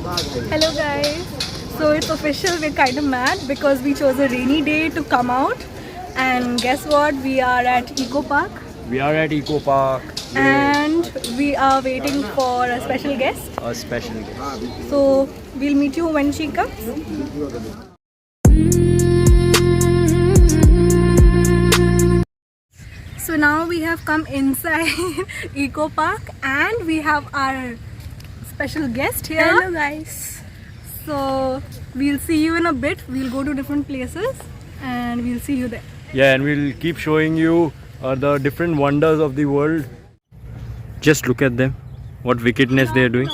Hello guys. So it's official, we're kind of mad because we chose a rainy day to come out. And guess what? We are at Eco Park. We are at Eco Park. And we are waiting for a special guest. A special guest. So we'll meet you when she comes. So now we have come inside Eco Park and we have our special guest here. Hello guys. So we'll see you in a bit. We'll go to different places and we'll see you there. Yeah, and we'll keep showing you the different wonders of the world. Just look at them. What wickedness they are doing.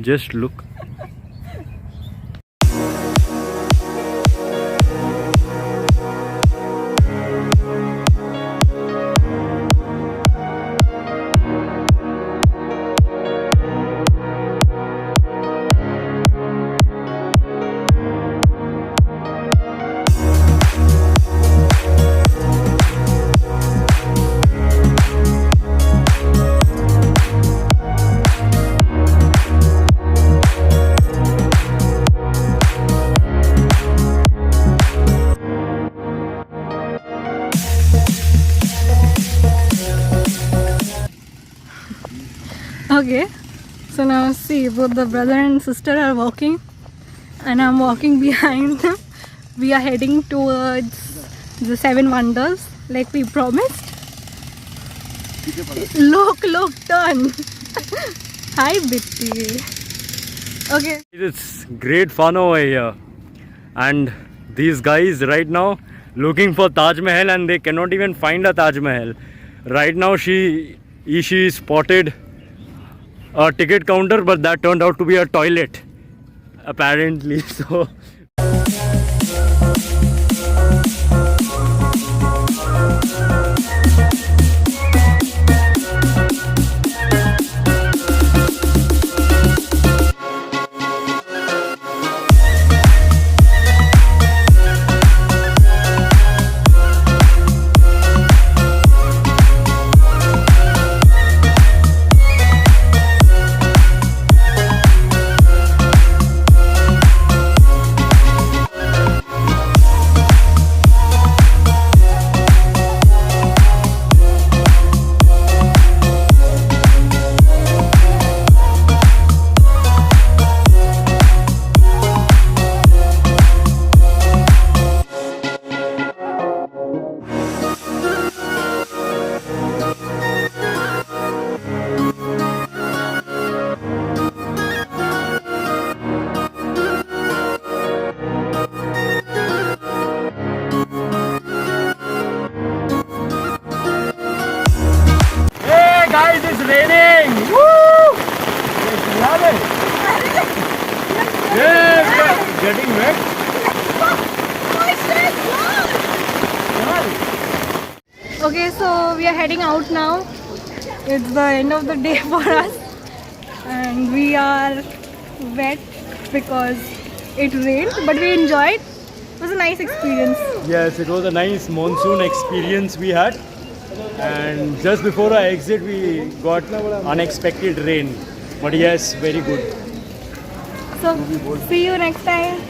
Just look. Okay, so now see, both the brother and sister are walking and I'm walking behind them. We are heading towards the 7 wonders like we promised. Look, turn. Hi Bitty. Okay. It's great fun over here. And these guys right now looking for Taj Mahal and they cannot even find a Taj Mahal. Right now she spotted a ticket counter, but that turned out to be a toilet apparently. So guys, it's raining! Woo! Love it! Yeah, we are getting wet. Okay, so we are heading out now. It's the end of the day for us and we are wet because it rained, but we enjoyed. It was a nice experience. Yes, it was a nice monsoon experience we had. And just before our exit, we got unexpected rain. But yes, very good. So, see you next time.